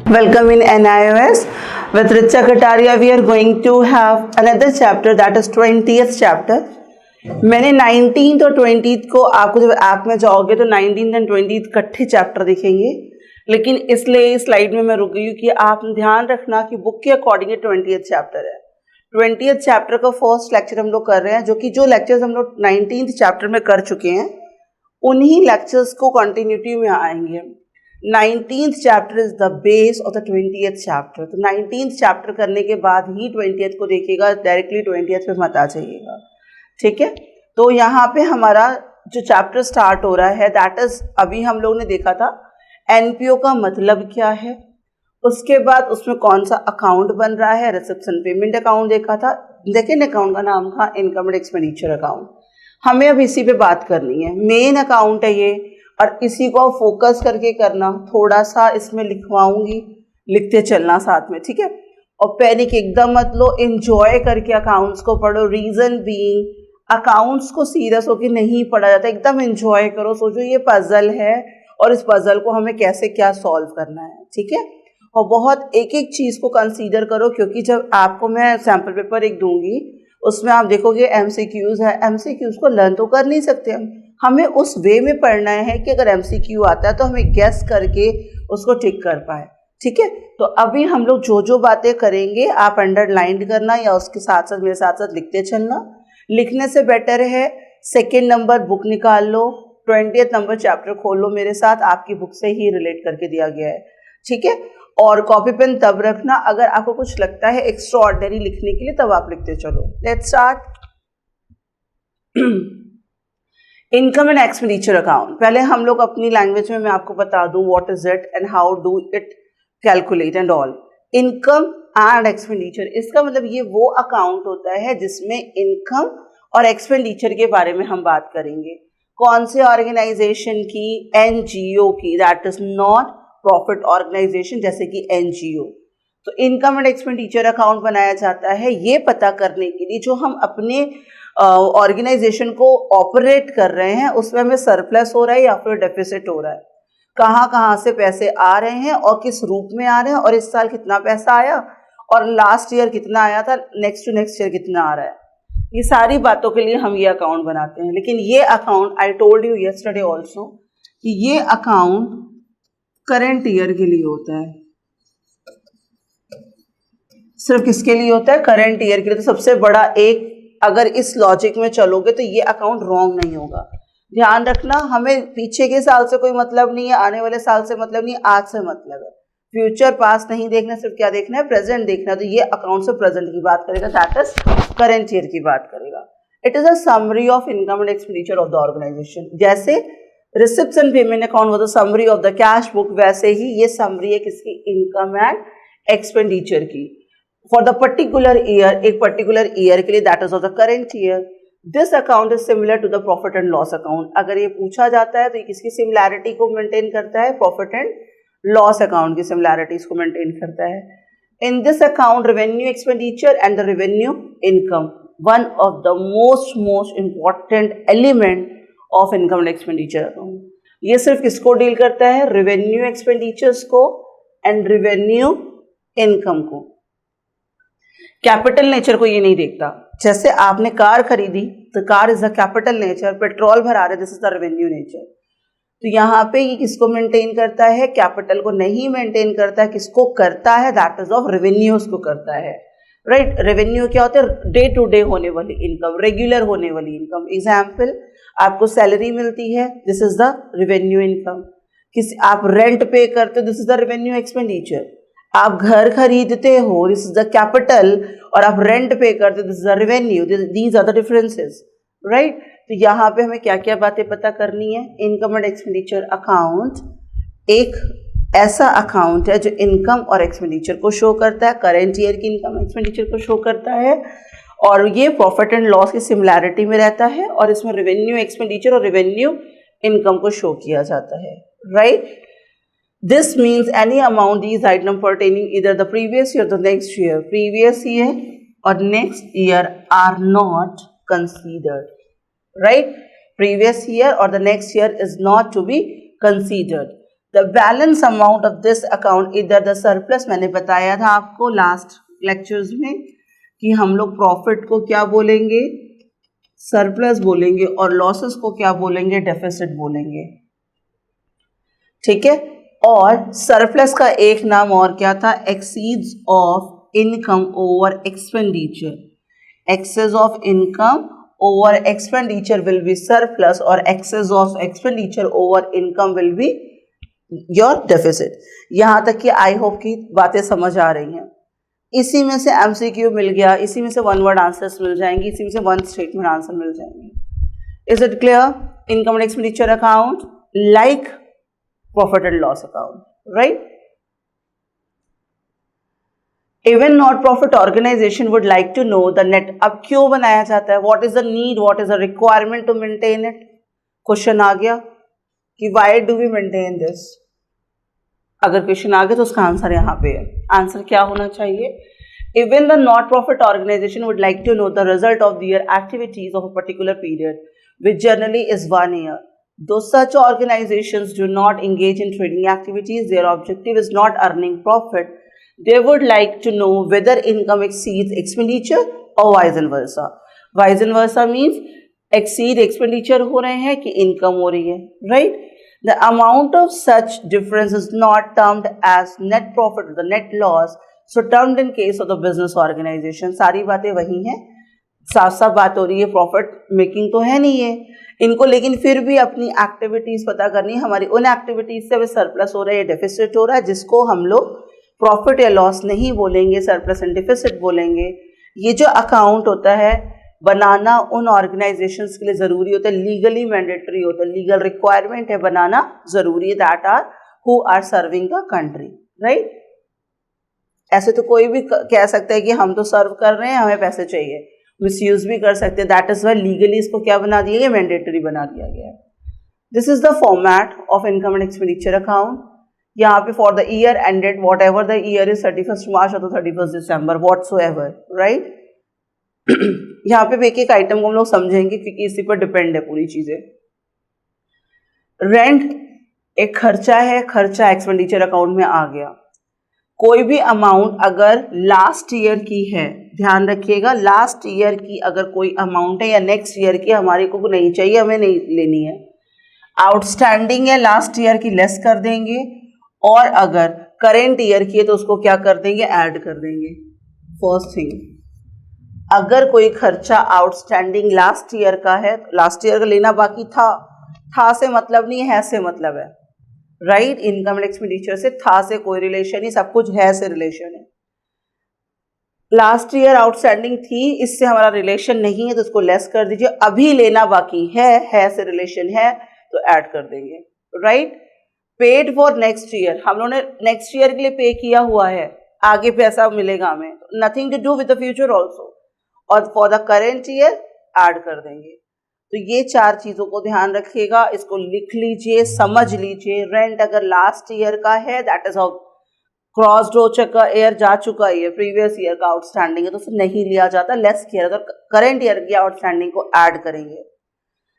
Welcome in NIOS. With Richa Kataria, we are going to have another chapter, that is 20th chapter. मैंने 19th और 20th को, आपको जब app में जाओगे तो 19th एंड 20th इकट्ठे चैप्टर दिखेंगे, लेकिन इसलिए इस स्लाइड में मैं रुक गई हूँ कि आप ध्यान रखना कि बुक के अकॉर्डिंग 20th चैप्टर है। 20th चैप्टर का फर्स्ट लेक्चर हम लोग कर रहे हैं, जो कि जो लेक्चर्स हम लोग 19th चैप्टर में कर चुके हैं उन्हीं लेक्चर्स को कंटिन्यूटी में आएंगे। 19th chapter is the base of the 20th chapter. तो 19th चैप्टर करने के बाद ही 20th को देखिएगा, डायरेक्टली 20th पे मत आ जाइएगा, ठीक है। तो यहाँ पे हमारा जो चैप्टर स्टार्ट हो रहा है दैट इज, अभी हम लोग ने देखा था एनपीओ का मतलब क्या है, उसके बाद उसमें कौन सा अकाउंट बन रहा है, रिसेप्शन पेमेंट अकाउंट देखा था, सेकेंड अकाउंट का नाम था इनकम एंड एक्सपेंडिचर अकाउंट। हमें अब इसी पे बात करनी है, मेन अकाउंट है ये, और इसी को फोकस करके करना। थोड़ा सा इसमें लिखवाऊंगी, लिखते चलना साथ में, ठीक है। और पैनिक एकदम मत लो, एंजॉय करके अकाउंट्स को पढ़ो। रीजन बीइंग अकाउंट्स को सीरियस होकर नहीं पढ़ा जाता, एकदम एंजॉय करो। सोचो ये पजल है और इस पजल को हमें कैसे क्या सॉल्व करना है, ठीक है। और बहुत एक एक चीज़ को कंसीडर करो, क्योंकि जब आपको मैं सैम्पल पेपर एक दूंगी उसमें आप देखोगे एमसीक्यूज है, एमसीक्यूज को लर्न तो कर नहीं सकते हमें उस वे में पढ़ना है कि अगर एमसीक्यू आता है तो हमें गेस करके उसको टिक कर पाए, ठीक है। तो अभी हम लोग जो जो बातें करेंगे आप अंडरलाइन करना या उसके साथ साथ मेरे साथ साथ लिखते चलना। लिखने से बेटर है सेकेंड नंबर बुक निकाल लो, 20th नंबर चैप्टर खोल लो मेरे साथ, आपकी बुक से ही रिलेट करके दिया गया है, ठीक है। और कॉपी पेन तब रखना अगर आपको कुछ लगता है एक्स्ट्रा ऑर्डिनरी लिखने के लिए, तब आप लिखते चलो। Let's start. Income and expenditure account, पहले हम लोग अपनी लैंग्वेज में मैं आपको बता दूं what is it and how do it calculate and all. Income and expenditure, इसका मतलब ये वो अकाउंट होता है जिसमें इनकम और एक्सपेंडिचर के बारे में हम बात करेंगे। कौन से ऑर्गेनाइजेशन की? एनजीओ की, that is not profit organisation, जैसे कि एनजीओ। तो इनकम एंड एक्सपेंडिचर अकाउंट बनाया जाता है ये पता करने के लिए जो हम अपने ऑर्गेनाइजेशन को ऑपरेट कर रहे हैं उसमें हमें सरप्लस हो रहा है या फिर डेफिसिट हो रहा है, कहाँ कहाँ से पैसे आ रहे हैं और किस रूप में आ रहे हैं, और इस साल कितना पैसा आया और लास्ट ईयर कितना आया था, नेक्स्ट टू नेक्स्ट ईयर कितना आ रहा है। ये सारी बातों के लिए हम ये अकाउंट बनाते हैं। लेकिन ये account, I told you yesterday also, कि ये अकाउंट करंट ईयर के लिए होता है। सिर्फ किसके लिए होता है? करंट ईयर के लिए। तो सबसे बड़ा एक, अगर इस लॉजिक में चलोगे तो ये अकाउंट रॉन्ग नहीं होगा। ध्यान रखना, हमें पीछे के साल से कोई मतलब नहीं है, आने वाले साल से मतलब नहीं है, आज से मतलब है। फ्यूचर पास्ट नहीं देखना, सिर्फ क्या देखना है? प्रेजेंट देखना। तो ये अकाउंट से प्रेजेंट की बात करेगा, दैट इज करंट ईयर की बात करेगा। It is a summary of income and expenditure of the organisation. जैसे receipts and payment account was the summary of the cash book, वैसे ही ये समरी है किसकी? इनकम एंड एक्सपेंडिचर की फॉर द पर्टिकुलर ईयर, एक पर्टिकुलर ईयर के लिए, that is of the current year. This account is similar to the profit and loss account. अगर ये पूछा जाता है तो ये किसकी सिमिलैरिटी को मेंटेन करता है? प्रॉफिट एंड लॉस अकाउंट की सिमिलैरिटीज को मेंटेन करता है। In this account revenue expenditure and the revenue income, one of the most important element of income and expenditure account. ये सिर्फ किसको डील करता है? रेवेन्यू एक्सपेंडिचर्स को एंड रेवेन्यू इनकम को। कैपिटल नेचर को ये नहीं देखता। जैसे आपने कार खरीदी तो car is the capital nature, petrol भरा रहे, this is the revenue nature. तो यहाँ पे ये किसको मेंटेन करता है? कैपिटल को नहीं मेंटेन करता है। किसको करता है? दैट इज ऑफ रेवेन्यूज को करता है, राइट। रेवेन्यू क्या होता है? डे टू डे होने वाली इनकम, रेगुलर होने वाली इनकम। एग्जाम्पल, आपको सैलरी मिलती है, this is the revenue income. आप रेंट पे करते हो, this is the revenue expenditure. आप घर खरीदते हो, दिस इज द कैपिटल, और आप रेंट पे करते हो, this is the revenue. These are the differences, right. तो यहाँ पे हमें क्या क्या बातें पता करनी है? इनकम एंड एक्सपेंडिचर अकाउंट एक ऐसा अकाउंट है जो इनकम और एक्सपेंडिचर को शो करता है, करेंट ईयर की इनकम एक्सपेंडिचर को शो करता है, और ये प्रॉफिट एंड लॉस की सिमिलैरिटी में रहता है, और इसमें रेवेन्यू एक्सपेंडिचर और रेवेन्यू इनकम को शो किया जाता है, right. This means any amount these items pertaining either the previous year or the next year, previous year or next year are not considered, right? Previous year or the next year is not to be considered. The balance amount of this account इधर the surplus, मैंने बताया था आपको last lectures में कि हम लोग profit को क्या बोलेंगे, सरप्लस बोलेंगे, और लॉसेस को क्या बोलेंगे, डेफिसिट बोलेंगे, ठीक है। और सरप्लस का एक नाम और क्या था, exceeds of income over expenditure, excess of income over expenditure will be surplus और excess of expenditure over income will be your deficit. यहां तक कि आई होप की बातें समझ आ रही हैं। इसी में से एमसीक्यू मिल गया, इसी में से वन वर्ड आंसर्स मिल जाएंगे, इसी में से वन स्टेटमेंट आंसर मिल जाएंगे। Is it clear? Income and expenditure account like profit and loss account, right? Even not profit organisation would like to know the net. अब क्यों बनाया जाता है, what is the need, what is the requirement to maintain it? Question आ गया कि why do we maintain this. अगर question आ गया तो उसका आंसर यहाँ पे है। आंसर क्या होना चाहिए? Even the not profit organisation would like to know the result of their activities of a particular period which generally is 1 year. Though such organizations do not engage in trading activities, their objective is not earning profit. They would like to know whether income exceeds expenditure or vice versa. Vice versa means exceed expenditure हो रहे हैं कि income हो रही है, right? The amount of such difference is not termed as net profit or the net loss, so termed in case of the business organization. सारी बातें वही हैं, साफ साफ बात हो रही है, प्रॉफिट मेकिंग तो है नहीं है इनको, लेकिन फिर भी अपनी एक्टिविटीज पता करनी है, हमारी उन एक्टिविटीज से अभी सरप्लस हो रहा है या डेफिसिट हो रहा है, जिसको हम लोग प्रॉफिट या लॉस नहीं बोलेंगे, सरप्लस एंड डेफिसिट बोलेंगे। ये जो अकाउंट होता है बनाना उन ऑर्गेनाइजेशंस के लिए ज़रूरी होता है, लीगली मैंडेटरी होता है, लीगल रिक्वायरमेंट है, बनाना ज़रूरी है, that are who are serving the country, right? ऐसे तो कोई भी कह सकता है कि हम तो सर्व कर रहे हैं, हमें पैसे चाहिए, मिसयूज भी कर सकते हैं, दैट इज वाई लीगली इसको क्या बना दिया गया, मैंडेटरी बना दिया गया है। This is the format of income and expenditure account. यहाँ पे for the year ended what ever the year is 31 मार्च और 31 दिसंबर व्हाटसोएवर, राइट? यहाँ पे एक एक आइटम को हम लोग समझेंगे क्योंकि इसी पर डिपेंड है पूरी चीजें। रेंट एक खर्चा है, खर्चा एक्सपेंडिचर अकाउंट में आ गया। कोई भी अमाउंट अगर लास्ट ईयर की है, ध्यान रखिएगा, लास्ट ईयर की अगर कोई अमाउंट है या नेक्स्ट ईयर की हमारे को नहीं चाहिए, हमें नहीं लेनी है, आउटस्टैंडिंग है लास्ट ईयर की लेस कर देंगे, और अगर करेंट ईयर की है तो उसको क्या कर देंगे, ऐड कर देंगे। फर्स्ट थिंग, अगर कोई खर्चा आउटस्टैंडिंग लास्ट ईयर का है, लास्ट ईयर का लेना बाकी था से मतलब नहीं है से मतलब है, राइट? इनकम एंड एक्सपेंडिचर से था से कोई रिलेशन नहीं, सब कुछ है से रिलेशन है। लास्ट ईयर आउटस्टैंडिंग थी, इससे हमारा रिलेशन नहीं है तो उसको लेस कर दीजिए। अभी लेना बाकी है से रिलेशन है तो ऐड कर देंगे, right? Paid for next year, हम लोगों ने नेक्स्ट ईयर के लिए पे किया हुआ है, आगे पैसा मिलेगा हमें, nothing to do with the future also, और for the current year add कर देंगे। तो ये चार चीजों को ध्यान रखिएगा, इसको लिख लीजिए, समझ लीजिए। रेंट अगर लास्ट ईयर का है दैट इज क्रॉस्ड हो चुका, ईयर जा चुका है, प्रीवियस ईयर का आउटस्टैंडिंग है तो उसे नहीं लिया जाता, लेस किया जाता, तो करंट ईयर की आउटस्टैंडिंग को ऐड करेंगे।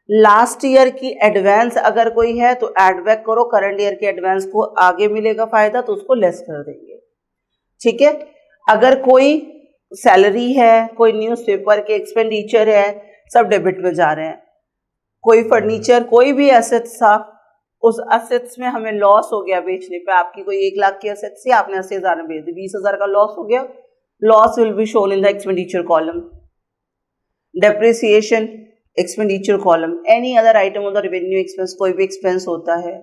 लास्ट ईयर की एडवांस अगर कोई है तो ऐड बैक करो, करंट ईयर के एडवांस को आगे मिलेगा फायदा तो उसको लेस कर देंगे, ठीक है? अगर कोई सैलरी है, कोई न्यूज़पेपर के एक्सपेंडिचर है, सब डेबिट में जा रहे हैं। कोई फर्नीचर, कोई भी एसेट्स था, उस एसेट्स में हमें लॉस हो गया बेचने पे, आपकी कोई 1 लाख की एसेट्स थी, आपने 80,000 में बेच दी, 20,000 का लॉस हो गया, loss will be shown in the expenditure column. Depreciation expenditure column. Any other item on the revenue expense, कोई भी एक्सपेंस होता है।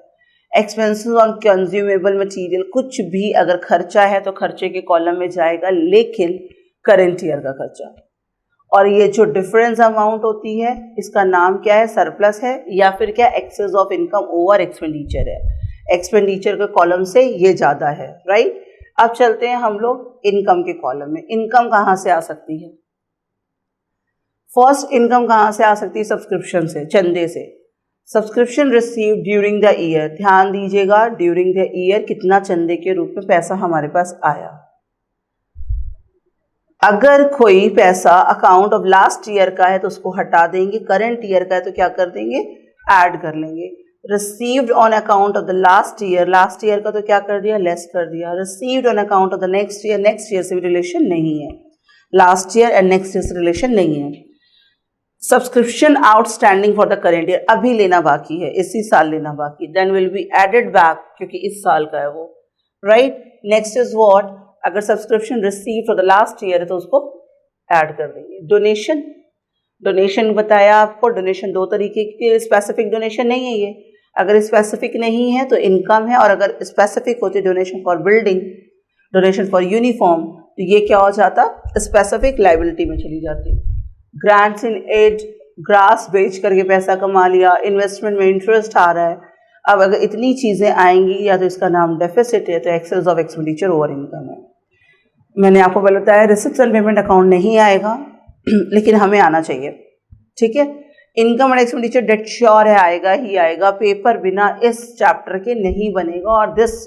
एक्सपेंसेस ऑन कंज्यूमेबल मटीरियल, कुछ भी अगर खर्चा है तो खर्चे के कॉलम में जाएगा, लेकिन करेंट ईयर का खर्चा। और ये जो डिफरेंस अमाउंट होती है इसका नाम क्या है, सरप्लस है, या फिर क्या, excess of income over expenditure है। एक्सपेंडिचर के कॉलम से ये ज़्यादा है, राइट? अब चलते हैं हम लोग इनकम के कॉलम में। इनकम कहाँ से आ सकती है? फर्स्ट इनकम कहाँ से आ सकती है? सब्सक्रिप्शन से, चंदे से। Subscription receive during the year, ध्यान दीजिएगा, ड्यूरिंग द ईयर कितना चंदे के रूप में पैसा हमारे पास आया। अगर कोई पैसा अकाउंट ऑफ लास्ट ईयर का है तो उसको हटा देंगे, करंट ईयर का है तो क्या कर देंगे, ऐड कर लेंगे। Received on account of the last year का तो क्या कर दिया, लेस कर दिया। Received on account of the next year से भी रिलेशन नहीं है, last year and next year से रिलेशन नहीं है। Subscription outstanding for the current year, अभी लेना बाकी है, इसी साल लेना बाकी, then will be added back, क्योंकि इस साल का है वो, राइट। नेक्स्ट इज व्हाट, अगर subscription receive for the last year है तो उसको ऐड कर देंगे। डोनेशन बताया आपको, डोनेशन दो तरीके की, स्पेसिफिक डोनेशन नहीं है ये, अगर स्पेसिफिक नहीं है तो इनकम है, और अगर स्पेसिफिक होती है donation for building, donation for uniform, तो ये क्या हो जाता, स्पेसिफिक लाइबिलिटी में चली जाती। ग्रांट्स इन एड, ग्रास बेच करके पैसा कमा लिया, इन्वेस्टमेंट में इंटरेस्ट आ रहा है। अब अगर इतनी चीज़ें आएंगी, या तो इसका नाम डेफिसिट है, तो excess of expenditure over income है। मैंने आपको पहले बताया रिसिप्ट्स एंड पेमेंट अकाउंट नहीं आएगा, लेकिन हमें आना चाहिए, ठीक है। Income and expenditure date sure है, आएगा ही आएगा, पेपर बिना इस चैप्टर के नहीं बनेगा, और this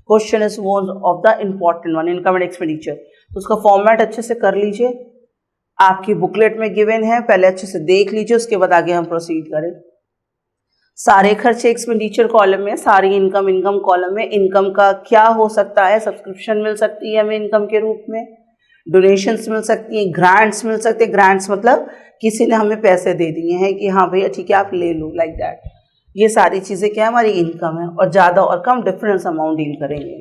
question is one of the important one, income and expenditure. तो उसका फॉर्मेट अच्छे से कर लीजिए, आपकी बुकलेट में गिवन है, पहले अच्छे से देख लीजिए, उसके बाद आगे हम प्रोसीड करें। सारे खर्चे एक्सपेंडिचर कॉलम में, सारी इनकम कॉलम में। इनकम का क्या हो सकता है, सब्सक्रिप्शन मिल सकती है हमें इनकम के रूप में, डोनेशंस मिल सकती हैं, ग्रांट्स मिल सकते हैं। ग्रांट्स मतलब किसी ने हमें पैसे दे दिए हैं कि हाँ भैया ठीक है आप ले लो, लाइक दैट। ये सारी चीज़ें क्या हमारी इनकम है, और ज़्यादा और कम डिफरेंस अमाउंट डील करेंगे।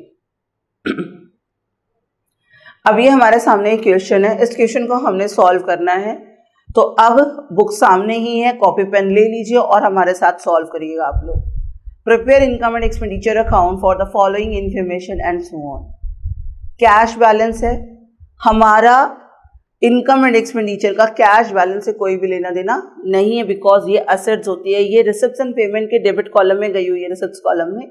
अब ये हमारे सामने एक क्वेश्चन है, इस क्वेश्चन को हमने सॉल्व करना है, तो अब बुक सामने ही है, कॉपी पेन ले लीजिए और हमारे साथ सॉल्व करिएगा आप लोग। Prepare income and expenditure account for the following information and so on. Cash balance है हमारा, इनकम एंड एक्सपेंडिचर का कैश बैलेंस से कोई भी लेना देना नहीं है, बिकॉज ये असेट्स होती है, ये रिसिप्ट्स एंड पेमेंट के डेबिट कॉलम में गई हुई है, रिसिप्ट्स कॉलम में,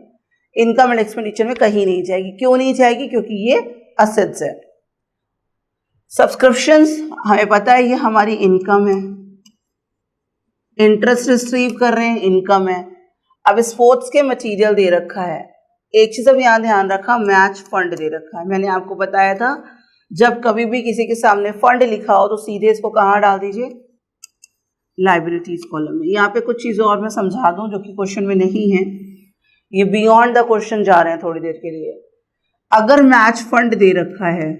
इनकम एंड एक्सपेंडिचर में कहीं नहीं जाएगी। क्यों नहीं जाएगी, क्योंकि ये असेट्स है। सब्सक्रिप्शंस हमें पता है ये हमारी इनकम है, इंटरेस्ट रिसीव कर रहे हैं, इनकम है। अब स्पोर्ट्स के मटेरियल दे रखा है, एक चीज अब यहाँ ध्यान रखा, मैच फंड दे रखा है। मैंने आपको बताया था जब कभी भी किसी के सामने फंड लिखा हो तो सीधे इसको कहाँ डाल दीजिए, लाइबिलिटीज कॉलम में। यहाँ पे कुछ चीजें और मैं समझा दूं जो कि क्वेश्चन में नहीं है, ये बियॉन्ड द क्वेश्चन जा रहे हैं थोड़ी देर के लिए। अगर मैच फंड दे रखा है,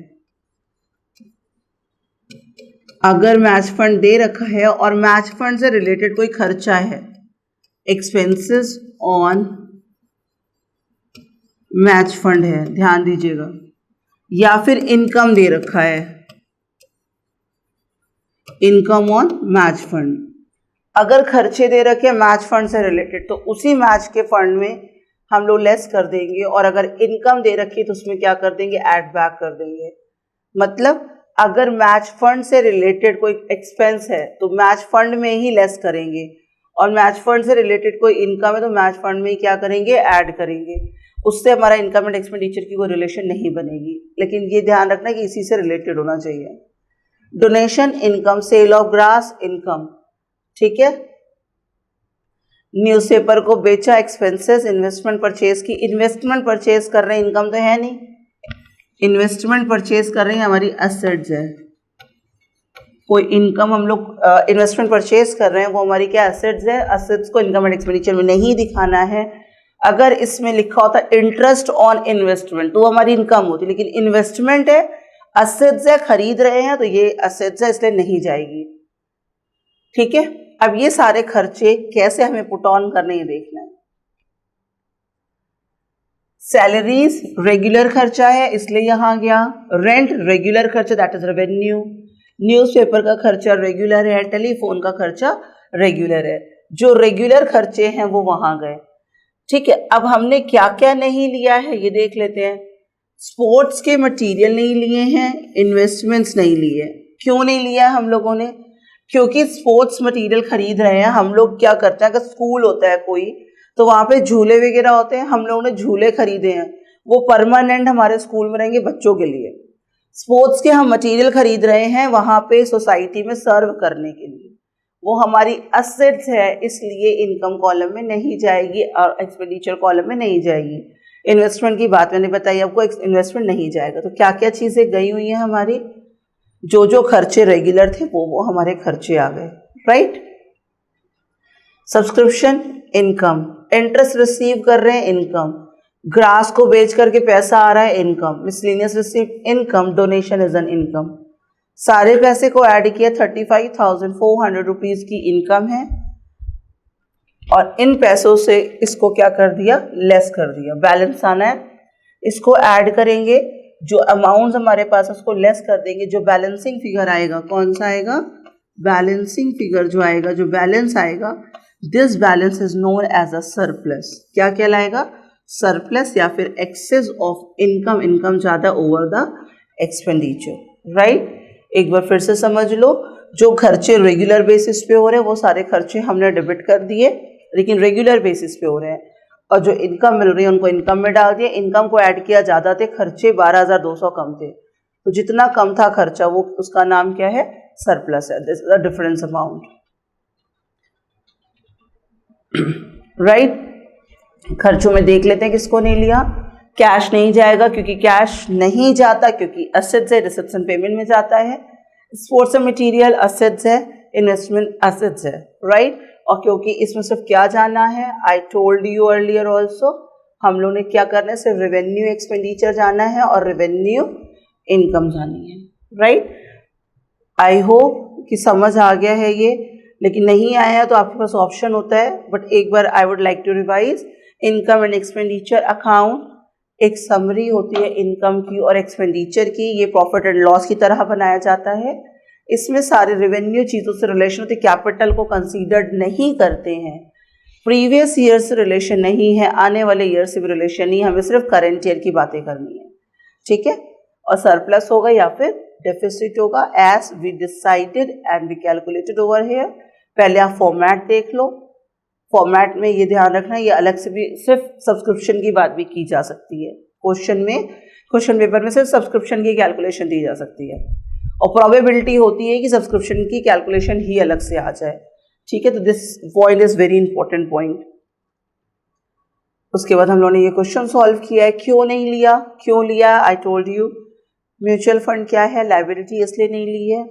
अगर मैच फंड दे रखा है और मैच फंड से रिलेटेड कोई खर्चा है, एक्सपेंसेस ऑन मैच फंड है, ध्यान दीजिएगा, या फिर इनकम दे रखा है, इनकम ऑन मैच फंड। अगर खर्चे दे रखे मैच फंड से रिलेटेड तो उसी मैच के फंड में हम लोग लेस कर देंगे, और अगर इनकम दे रखी तो उसमें क्या कर देंगे, ऐड बैक कर देंगे। मतलब अगर मैच फंड से रिलेटेड कोई एक्सपेंस है तो मैच फंड में ही लेस करेंगे, और मैच फंड से रिलेटेड कोई इनकम है तो मैच फंड में ही क्या करेंगे, ऐड करेंगे। उससे हमारा इनकम एंड एक्सपेंडिचर की कोई रिलेशन नहीं बनेगी, लेकिन ये ध्यान रखना कि इसी से रिलेटेड होना चाहिए। Donation income, sale of grass income, ठीक है। न्यूज़पेपर को बेचा, एक्सपेंसेस। इन्वेस्टमेंट परचेज की, इन्वेस्टमेंट परचेज कर रहे हैं, इनकम तो है नहीं, इन्वेस्टमेंट परचेज कर रहे हैं, हमारी एसेट्स है। कोई इनकम हम लोग इन्वेस्टमेंट परचेज कर रहे हैं वो हमारी क्या, एसेट्स है। एसेट्स को इनकम एंड एक्सपेंडिचर में नहीं दिखाना है। अगर इसमें लिखा होता इंटरेस्ट ऑन इन्वेस्टमेंट तो वो हमारी इनकम होती, लेकिन इन्वेस्टमेंट है, एसेट्स है, खरीद रहे हैं, तो ये एसेट्स है, इसलिए नहीं जाएगी, ठीक है। अब ये सारे खर्चे कैसे हमें पुट ऑन करने ये देखना है। सैलरीज रेगुलर खर्चा है इसलिए यहां गया। रेंट रेगुलर खर्चा, दैट इज रेवेन्यू। न्यूज़पेपर का खर्चा रेगुलर है, टेलीफोन का खर्चा रेगुलर है। जो रेगुलर खर्चे हैं वो वहां गए, ठीक है। अब हमने क्या क्या नहीं लिया है ये देख लेते हैं। स्पोर्ट्स के मटेरियल नहीं लिए हैं, इन्वेस्टमेंट्स नहीं लिए। क्यों नहीं लिया हम लोगों ने, क्योंकि स्पोर्ट्स मटेरियल खरीद रहे हैं हम लोग। क्या करते हैं, अगर स्कूल होता है कोई तो वहाँ पे झूले वगैरह होते हैं, हम लोगों ने झूले खरीदे हैं, वो परमानेंट हमारे स्कूल में रहेंगे बच्चों के लिए। स्पोर्ट्स के हम मटेरियल खरीद रहे हैं वहाँ पे सोसाइटी में सर्व करने के लिए, वो हमारी एसेट्स है, इसलिए इनकम कॉलम में नहीं जाएगी और एक्सपेंडिचर कॉलम में नहीं जाएगी। इन्वेस्टमेंट की बात मैंने बताई आपको, इन्वेस्टमेंट नहीं जाएगा। तो क्या क्या चीज़ें गई हुई हैं हमारी, जो जो खर्चे रेगुलर थे वो हमारे खर्चे आ गए, right. Subscription income, interest receive कर रहे हैं, इनकम, ग्रास को बेच करके पैसा आ रहा है, income, miscellaneous receive income, donation is an income. सारे पैसे को ऐड किया, 35,400 रुपीज की इनकम है और इन पैसों से इसको क्या कर दिया, लेस कर दिया, बैलेंस आना है, इसको ऐड करेंगे, जो अमाउंट हमारे पास उसको लेस कर देंगे, जो बैलेंसिंग फिगर आएगा, कौन सा आएगा, बैलेंसिंग फिगर जो आएगा, जो बैलेंस आएगा, this balance is known as a surplus. क्या कहलाएगा, सरप्लस या फिर एक्सेस ऑफ इनकम, इनकम ज़्यादा ओवर द एक्सपेंडिचर, राइट। एक बार फिर से समझ लो, जो खर्चे रेगुलर बेसिस पे हो रहे हैं वो सारे खर्चे हमने डेबिट कर दिए, लेकिन रेगुलर बेसिस पे हो रहे हैं, और जो इनकम मिल रही है उनको इनकम में डाल दिए, इनकम को ऐड किया, ज़्यादा थे खर्चे, 12,200 कम थे, तो जितना कम था खर्चा वो उसका नाम क्या है, सरप्लस है, this is the difference amount, right. खर्चों में देख लेते हैं किसको नहीं लिया, कैश नहीं जाएगा क्योंकि कैश नहीं जाता, क्योंकि असेट्स है, रिसेप्शन पेमेंट में जाता है, स्पोर्ट्स एंड मटेरियल असेट्स है, इन्वेस्टमेंट असेट्स है, राइट। और क्योंकि इसमें सिर्फ क्या जाना है, I told you earlier also, हम लोग ने क्या करना है, सिर्फ रेवेन्यू एक्सपेंडिचर जाना है और रेवेन्यू इनकम जानी है, राइट। आई होप कि समझ आ गया है ये, लेकिन नहीं आया तो आपके पास ऑप्शन होता है, बट एक बार I would like to revise, income and expenditure account एक समरी होती है इनकम की और एक्सपेंडिचर की, ये प्रॉफिट एंड लॉस की तरह बनाया जाता है, इसमें सारे रेवेन्यू चीज़ों से रिलेशन होती है, कैपिटल को कंसीडर्ड नहीं करते हैं, प्रीवियस ईयर से रिलेशन नहीं है, आने वाले ईयर से भी रिलेशन नहीं है, हमें सिर्फ करंट ईयर की बातें करनी है, ठीक है। और सरप्लस होगा या फिर डेफिसिट होगा, as we decided and we calculated over here. पहले आप फॉर्मेट देख लो, फॉर्मेट में ये ध्यान रखना, ये अलग से भी सिर्फ सब्सक्रिप्शन की बात भी की जा सकती है, क्वेश्चन पेपर में सिर्फ सब्सक्रिप्शन की कैलकुलेशन दी जा सकती है, और प्रोबेबिलिटी होती है कि सब्सक्रिप्शन की कैलकुलेशन ही अलग से आ जाए, ठीक है। तो this point is very important point. उसके बाद हम लोगों ने ये क्वेश्चन सॉल्व किया है, क्यों नहीं लिया, क्यों लिया, I told you, mutual fund क्या है, लायबिलिटी इसलिए नहीं ली है,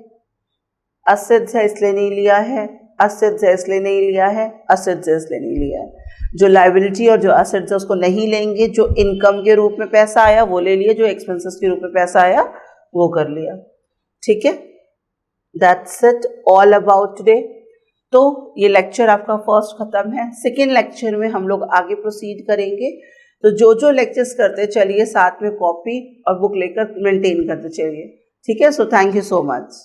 असेट्स है इसलिए नहीं लिया है, असेट्स है इसलिए नहीं लिया है, असेट्स है इसलिए नहीं लिया है। जो लायबिलिटी और जो असेट्स है उसको नहीं लेंगे, जो इनकम के रूप में पैसा आया वो ले लिया, जो एक्सपेंसेस के रूप में पैसा आया वो कर लिया, ठीक है। That's it all about today. तो ये लेक्चर आपका फर्स्ट खत्म है, सेकेंड लेक्चर में हम लोग आगे प्रोसीड करेंगे, तो जो लेक्चर्स करते चलिए साथ में कॉपी और बुक लेकर मेंटेन करते चलिए, ठीक है। So thank you so much.